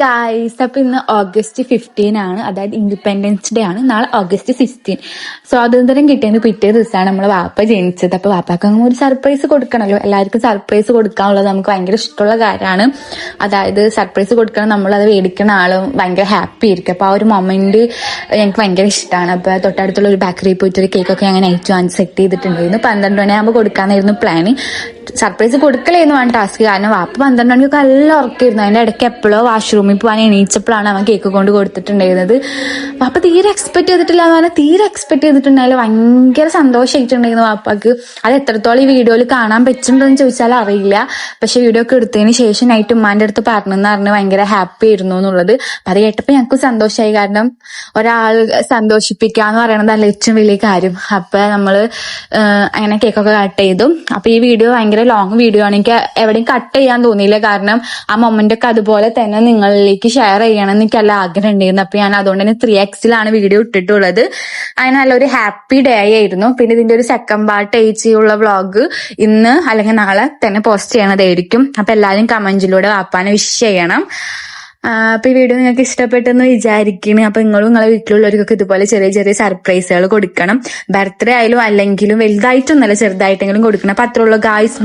Guys, അപ്പൊ ഇന്ന് August 15 ആണ്, അതായത് ഇൻഡിപെൻഡൻസ് ഡേ ആണ്. നാളെ August 16. സ്വാതന്ത്ര്യം കിട്ടിയതിന് പിറ്റേ ദിവസമാണ് നമ്മളെ വാപ്പ ജനിച്ചത്. അപ്പൊ വാപ്പാക്ക് അങ്ങനെ ഒരു സർപ്രൈസ് കൊടുക്കണല്ലോ. എല്ലാവർക്കും സർപ്രൈസ് കൊടുക്കാനുള്ളത് നമുക്ക് ഭയങ്കര ഇഷ്ടമുള്ള കാര്യമാണ്. അതായത് സർപ്രൈസ് കൊടുക്കണം, നമ്മളത് മേടിക്കുന്ന ആളും ഭയങ്കര ഹാപ്പി ആയിരിക്കും. അപ്പൊ ആ ഒരു മൊമെന്റ് എനിക്ക് ഭയങ്കര ഇഷ്ടമാണ്. അപ്പൊ തൊട്ടടുത്തുള്ള ഒരു ബേക്കറിയിൽ പോയിട്ട് ഒരു കേക്കൊക്കെ ഞാൻ നൈറ്റ് വാങ്ങി സെറ്റ് ചെയ്തിട്ടുണ്ടായിരുന്നു. 12 മണിയാകുമ്പോൾ കൊടുക്കാന്നായിരുന്നു പ്ലാന്. സർപ്രൈസ് കൊടുക്കലായിരുന്നു വേണ്ട ടാസ്ക്. കാരണം വാപ്പ 12 മണിക്കൊക്കെ നല്ല ഉറക്കായിരുന്നു. അതിന്റെ ഇടയ്ക്ക് എപ്പോഴോ വാഷ്റൂമിൽ പോകാൻ എണീച്ചപ്പോഴാണ് അവൻ കേക്ക് കൊണ്ട് കൊടുത്തിട്ടുണ്ടായിരുന്നത്. വാപ്പ തീരെ എക്സ്പെക്ട് ചെയ്തിട്ടില്ല എന്ന് പറഞ്ഞാൽ തീരെ എക്സ്പെക്ട് ചെയ്തിട്ടുണ്ടായില്ല. ഭയങ്കര സന്തോഷമായിട്ടുണ്ടായിരുന്നു വാപ്പാക്ക്. അത് എത്രത്തോളം ഈ വീഡിയോയിൽ കാണാൻ പറ്റുന്നുണ്ടെന്ന് ചോദിച്ചാൽ അറിയില്ല. പക്ഷെ വീഡിയോ ഒക്കെ എടുത്തതിന് ശേഷം നൈറ്റ് ഉമ്മാന്റെ അടുത്ത് പറഞ്ഞെന്ന് പറഞ്ഞ് ഭയങ്കര ഹാപ്പി ആയിരുന്നു എന്നുള്ളത്. അത് കേട്ടപ്പോൾ ഞങ്ങൾക്ക് സന്തോഷമായി. കാരണം ഒരാൾ സന്തോഷിപ്പിക്കാന്ന് പറയണതല്ല ഏറ്റവും വലിയ കാര്യം. അപ്പൊ നമ്മള് അങ്ങനെ കേക്കൊക്കെ കട്ട് ചെയ്തു. അപ്പൊ ഈ വീഡിയോ ഭയങ്കര ലോങ് വീഡിയോ ആണ്. എനിക്ക് എവിടെയും കട്ട് ചെയ്യാൻ തോന്നിയില്ല. കാരണം ആ മൊമെന്റ് ഒക്കെ അതുപോലെ തന്നെ നിങ്ങളിലേക്ക് ഷെയർ ചെയ്യണം എന്ന് എനിക്ക് നല്ല ആഗ്രഹം ഉണ്ടായിരുന്നു. അപ്പൊ ഞാൻ അതുകൊണ്ട് തന്നെ 3x വീഡിയോ ഇട്ടിട്ടുള്ളത്. അതിന് നല്ലൊരു ഹാപ്പി ഡേ ആയിരുന്നു. പിന്നെ ഇതിന്റെ ഒരു സെക്കൻഡ് പാർട്ട് ഉള്ള വ്ളോഗ് ഇന്ന് അല്ലെങ്കിൽ നാളെ തന്നെ പോസ്റ്റ് ചെയ്യണതായിരിക്കും. അപ്പൊ എല്ലാവരും കമന്റിലൂടെ വാപ്പാനെ വിഷ് ചെയ്യണം. അപ്പൊ ഈ വീഡിയോ നിങ്ങൾക്ക് ഇഷ്ടപ്പെട്ടെന്ന് വിചാരിക്കുന്നു. അപ്പൊ നിങ്ങളും നിങ്ങളെ വീട്ടിലുള്ളവർക്കൊക്കെ ഇതുപോലെ ചെറിയ ചെറിയ സർപ്രൈസുകൾ കൊടുക്കണം. ബർത്ത്ഡേ ആയാലും അല്ലെങ്കിലും വലുതായിട്ടൊന്നല്ല, ചെറുതായിട്ടെങ്കിലും കൊടുക്കണം. അപ്പൊ അത്രയുള്ള ഗായ്സ്.